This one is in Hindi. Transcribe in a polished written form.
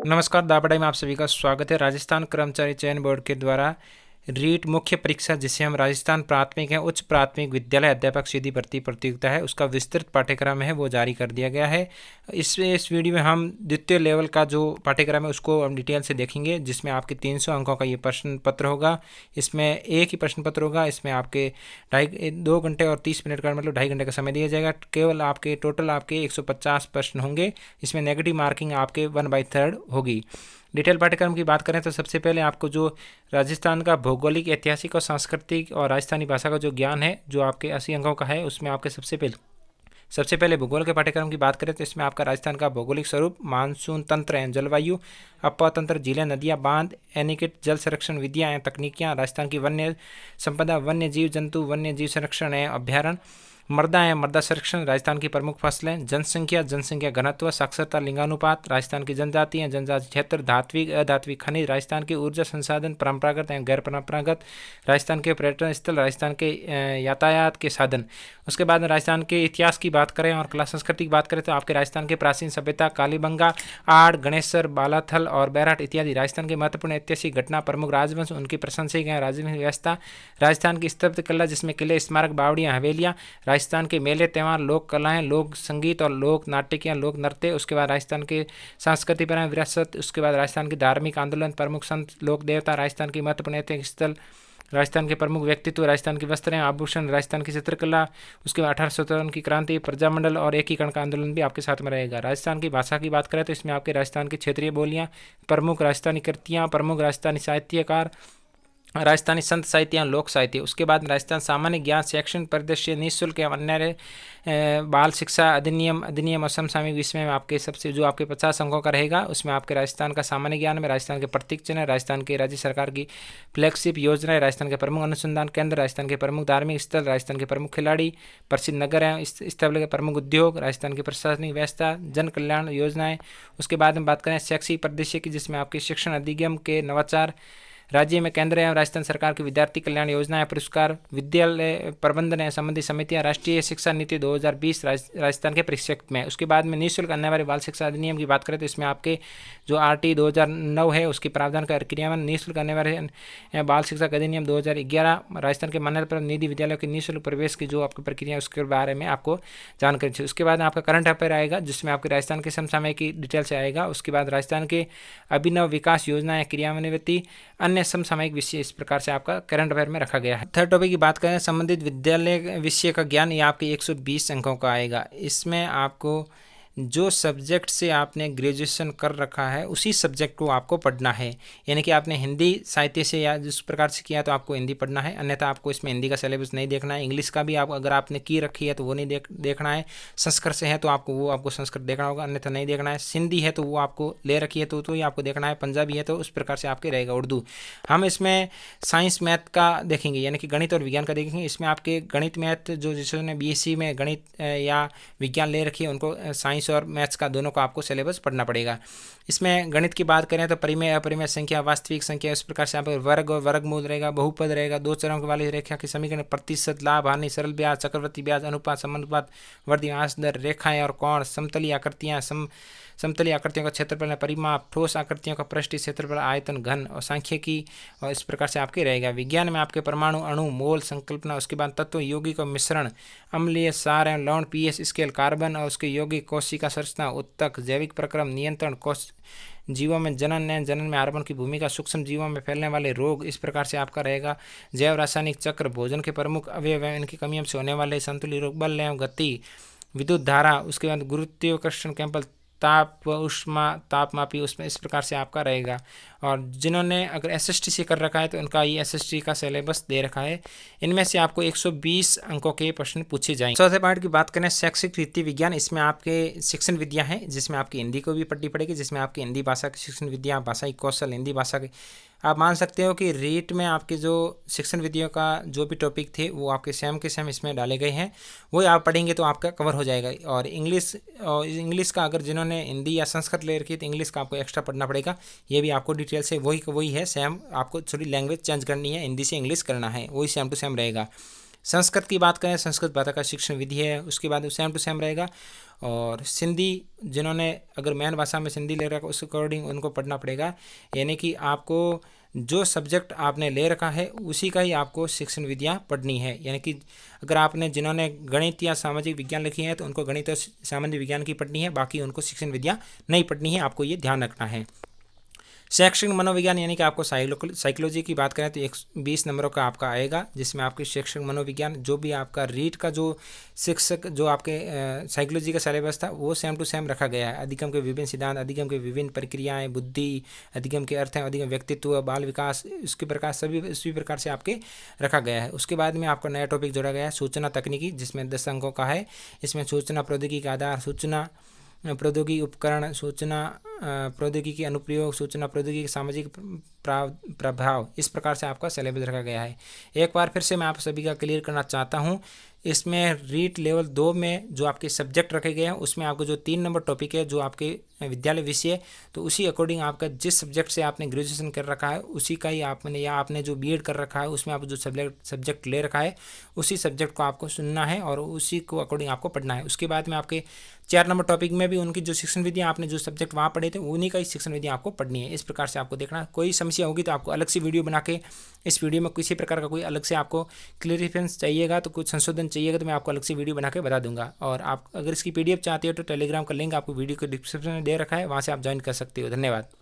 नमस्कार, दा पढ़ाई में आप सभी का स्वागत है। राजस्थान कर्मचारी चयन बोर्ड के द्वारा रीट मुख्य परीक्षा, जिसे हम राजस्थान प्राथमिक है उच्च प्राथमिक विद्यालय अध्यापक सीधी भर्ती प्रतियोगिता है, उसका विस्तृत पाठ्यक्रम है वो जारी कर दिया गया है। इस वीडियो में हम द्वितीय लेवल का जो पाठ्यक्रम है उसको हम डिटेल से देखेंगे, जिसमें आपके 300 अंकों का ये प्रश्न पत्र होगा। इसमें एक ही प्रश्न पत्र होगा। इसमें आपके 2 घंटे और 30 मिनट का मतलब 2.5 घंटे का समय दिया जाएगा। केवल आपके टोटल आपके 150 प्रश्न होंगे। इसमें नेगेटिव मार्किंग आपके 1/3 होगी। डिटेल पाठ्यक्रम की बात करें तो सबसे पहले आपको जो राजस्थान का भौगोलिक, ऐतिहासिक और सांस्कृतिक और राजस्थानी भाषा का जो ज्ञान है, जो आपके 80 अंकों का है, उसमें आपके सबसे पहले भूगोल के पाठ्यक्रम की बात करें तो इसमें आपका राजस्थान का भौगोलिक स्वरूप, मानसून तंत्र एवं जलवायु, अपवा तंत्र, झीलें, नदियाँ, बांध, एनीकट, जल संरक्षण विधियाँ एवं तकनीकियाँ, राजस्थान की वन्य संपदा, वन्य जीव जंतु, वन्य जीव संरक्षण एवं अभ्यारण्य, मृदा एवं मृदा संरक्षण, राजस्थान की प्रमुख फसलें, जनसंख्या घनत्व, साक्षरता, लिंगानुपात, राजस्थान की जनजाति एवं जनजाति क्षेत्र, धात्विक अधात्विक खनिज, राजस्थान के ऊर्जा संसाधन, परंपरागत एवं गैर परंपरागत, राजस्थान के पर्यटन स्थल, राजस्थान के यातायात के साधन। उसके बाद राजस्थान के इतिहास की बात करें और कला संस्कृति की बात करें तो आपके राजस्थान के प्राचीन सभ्यता, कालीबंगा, आड़, गणेशर, बालाथल और बैराट इत्यादि, राजस्थान के महत्वपूर्ण ऐतिहासिक घटना, प्रमुख राजवंश, उनकी प्रशंसक एवं राजनीतिक व्यवस्था, राजस्थान की स्थापत्य कला जिसमें किले, स्मारक, बावड़ियाँ, हवेलियाँ, राजस्थान के मेले, त्यौहार, लोक कलाएं, लोक संगीत और लोक नाट्य, लोक नृत्य। उसके बाद राजस्थान के सांस्कृतिक परंपरा विरासत। उसके बाद राजस्थान के धार्मिक आंदोलन, प्रमुख संत, लोक देवता, राजस्थान की महत्वपूर्ण ऐतिहासिक स्थल, राजस्थान के प्रमुख व्यक्तित्व, राजस्थान की वस्त्रें, आभूषण, राजस्थान की चित्रकला। उसके बाद 1857 की क्रांति, प्रजामंडल और एकीकरण का आंदोलन भी आपके साथ में रहेगा। राजस्थान की भाषा की बात करें तो इसमें आपके राजस्थान की क्षेत्रीय बोलियां, प्रमुख राजस्थानी कृतियाँ, प्रमुख राजस्थानी साहित्यकार, राजस्थानी संत साहित्य या लोक साहित्य। उसके बाद राजस्थान सामान्य ज्ञान, शैक्षणिक परिदृश्य, निःशुल्क एवं अन्य बाल शिक्षा अधिनियम असम सामयिक विषय में आपके सबसे जो आपके 50 अंकों का रहेगा, उसमें आपके राजस्थान का सामान्य ज्ञान में राजस्थान के प्रतीक चिन्ह, राजस्थान के राज्य सरकार की फ्लैगशिप योजनाएं, राजस्थान के प्रमुख अनुसंधान केंद्र, राजस्थान के प्रमुख धार्मिक स्थल, राजस्थान के प्रमुख खिलाड़ी, प्रसिद्ध नगर एवं स्थल के प्रमुख उद्योग, राजस्थान की प्रशासनिक व्यवस्था, जन कल्याण योजनाएं। उसके बाद हम बात करें शैक्षिक परिदृश्य की, जिसमें आपके शिक्षण अधिगम के नवाचार, राज्य में केंद्र एवं राजस्थान सरकार की विद्यार्थी कल्याण योजनाएं, पुरस्कार, विद्यालय प्रबंधन एवं संबंधी समितियां, राष्ट्रीय शिक्षा नीति 2020 राजस्थान के परिप्रेक्ष्य में। उसके बाद में निःशुल्क अनिवार्य बाल शिक्षा अधिनियम की बात करें तो इसमें आपके जो RT 2009 है उसके प्रावधान का क्रियान्वयन, निःशुल्क अनिवार्य बाल शिक्षा अधिनियम 2011, राजस्थान के मान्यता प्राप्त निधि विद्यालयों के निःशुल्क प्रवेश की जो आपकी प्रक्रिया है उसके बारे में आपको जानकारी चाहिए। उसके बाद आपका करंट अफेयर आएगा, जिसमें आपके राजस्थान के समसामयिक की डिटेल से आएगा। उसके बाद राजस्थान के अभिनव विकास योजना क्रियान्वित अन्य समसामयिक विषय, इस प्रकार से आपका करंट अफेयर में रखा गया है। थर्ड टॉपिक की बात करें, संबंधित विद्यालय विषय का ज्ञान, ये आपके 120 अंकों का आएगा। इसमें आपको जो सब्जेक्ट से आपने ग्रेजुएशन कर रखा है उसी सब्जेक्ट को आपको पढ़ना है। यानी कि आपने हिंदी साहित्य से या जिस प्रकार से किया तो आपको हिंदी पढ़ना है, अन्यथा आपको इसमें हिंदी का सिलेबस नहीं देखना है। इंग्लिश का भी आप अगर आपने की रखी है तो वो नहीं देखना है। संस्कृत से है तो आपको संस्कृत देखना होगा, अन्यथा नहीं देखना है। सिंधी है तो वो आपको ले रखी है तो ही आपको देखना है। पंजाबी है तो उस प्रकार से आपके रहेगा। उर्दू, हम इसमें साइंस मैथ का देखेंगे, यानी कि गणित और विज्ञान का देखेंगे। इसमें आपके गणित मैथ जो जिसने BSc में गणित या विज्ञान ले रखी है उनको साइंस और मैथ्स का दोनों का आपको सिलेबस पढ़ना पड़ेगा। इसमें गणित की बात करें तो परिमेय, अपरिमेय संख्या, वास्तविक संख्या, इस प्रकार से यहाँ पर वर्ग और वर्गमूल रहेगा, बहुपद रहेगा, दो चरों वाली रेखा की समीकरण, प्रतिशत, लाभ हानि, सरल ब्याज, चक्रवृद्धि ब्याज, अनुपात, समानुपात, वर्धियांश दर, रेखाएं और कोण, समतलीय आकृतियाँ, समतलीय आकृतियों का क्षेत्रफल, परिमाप, ठोस आकृतियों का पृष्ठीय क्षेत्रफल, आयतन, घन और सांख्यिकी, और इस प्रकार से आपके रहेगा। विज्ञान में आपके परमाणु, अणु, मोल, संकल्पना, उसके बाद तत्व, यौगिक और मिश्रण, अम्लीय, सार एवं लवण, pH स्केल, कार्बन और उसके यौगिक, कोशिका संरचना, उत्तक, जैविक प्रक्रम, नियंत्रण, कोश, जीवों में जनन में हार्मोन की भूमिका, सूक्ष्म जीवों में फैलने वाले रोग, इस प्रकार से आपका रहेगा। जैव रासायनिक चक्र, भोजन के प्रमुख अवयव एवं इनकी कमियों से होने वाले संतुलित रोग, बल एवं गति, विद्युत धारा, उसके बाद गुरुत्वाकर्षण, कैंपल, ताप व उष्मा, तापमापी, उसमें इस प्रकार से आपका रहेगा। और जिन्होंने अगर SST से कर रखा है तो उनका ये SST का सिलेबस दे रखा है। इनमें से आपको 120 अंकों के प्रश्न पूछे जाएंगे। चौथे पार्ट की बात करें, शैक्षिक रीति विज्ञान, इसमें आपके शिक्षण विद्या है, जिसमें आपकी हिंदी को भी पढ़नी पड़ेगी, जिसमें आपकी हिंदी भाषा की शिक्षण विद्या, भाषाई कौशल, हिंदी भाषा के आप मान सकते हो कि रीट में आपके जो शिक्षण विधियों का जो भी टॉपिक थे वो आपके सेम के सेम इसमें डाले गए हैं, वही आप पढ़ेंगे तो आपका कवर हो जाएगा। और इंग्लिश का अगर जिन्होंने हिंदी या संस्कृत ले रखी है तो इंग्लिश का आपको एक्स्ट्रा पढ़ना पड़ेगा। ये भी आपको डिटेल से वही है सेम, आपको थोड़ी लैंग्वेज चेंज करनी है, हिंदी से इंग्लिश करना है, वही सेम टू सेम रहेगा। संस्कृत की बात करें, संस्कृत भाषा का शिक्षण विधि है, उसके बाद सेम टू सेम रहेगा। और सिंधी, जिन्होंने अगर मेन भाषा में सिंधी ले रखा उस अकॉर्डिंग उनको पढ़ना पड़ेगा, यानी कि आपको जो सब्जेक्ट आपने ले रखा है उसी का ही आपको शिक्षण विधियाँ पढ़नी है। यानी कि अगर आपने जिन्होंने गणित या सामाजिक विज्ञान लिखी है तो उनको गणित और सामाजिक विज्ञान की पढ़नी है, बाकी उनको शिक्षण विधियाँ नहीं पढ़नी है, आपको ये ध्यान रखना है। शैक्षणिक मनोविज्ञान यानी कि आपको साइकोलॉजी की बात करें तो 120 नंबरों का आपका आएगा, जिसमें आपके शैक्षणिक मनोविज्ञान जो भी आपका रीट का जो शिक्षक जो आपके साइकोलॉजी का सिलेबस था वो सेम टू सेम रखा गया है। अधिगम के विभिन्न सिद्धांत, अधिगम के विभिन्न प्रक्रियाएं, बुद्धि, अधिगम के अर्थ हैं, अधिगम व्यक्तित्व, बाल विकास, इसके प्रकार सभी इसी प्रकार से आपके रखा गया है। उसके बाद में आपका नया टॉपिक जोड़ा गया है सूचना तकनीकी, जिसमें 10 अंकों का है। इसमें सूचना प्रौद्योगिकी का आधार, सूचना प्रौद्योगिकी उपकरण, सूचना प्रौद्योगिकी अनुप्रयोग, सूचना प्रौद्योगिकी सामाजिक प्रभाव, इस प्रकार से आपका सिलेबस रखा गया है। एक बार फिर से मैं आप सभी का क्लियर करना चाहता हूँ, इसमें रीट लेवल 2 में जो आपके सब्जेक्ट रखे गए हैं उसमें आपको जो 3 नंबर टॉपिक है जो आपके विद्यालय विषय, तो उसी अकॉर्डिंग आपका जिस सब्जेक्ट से आपने ग्रेजुएशन कर रखा है उसी का ही आपने, या आपने जो बीएड कर रखा है उसमें आप जो सब्जेक्ट ले रखा है उसी सब्जेक्ट को आपको सुनना है और उसी को अकॉर्डिंग आपको पढ़ना है। उसके बाद में आपके 4 नंबर टॉपिक में भी उनकी जो शिक्षण विधियाँ आपने जो सब्जेक्ट वहाँ पढ़े थे उन्हीं का ही शिक्षण विधियाँ आपको पढ़नी है। इस प्रकार से आपको देखना, कोई समस्या होगी तो आपको अलग से वीडियो बना के, इस वीडियो में किसी प्रकार का कोई अलग से आपको क्लियरिफिकेशन चाहिएगा तो कुछ संशोधन चाहिएगा तो मैं आपको अलग से वीडियो बना के बता दूंगा। और आप अगर इसकी पीडीएफ चाहते हो तो टेलीग्राम का लिंक आपको वीडियो के डिस्क्रिप्शन में दे रखा है, वहाँ से आप ज्वाइन कर सकते हो। धन्यवाद।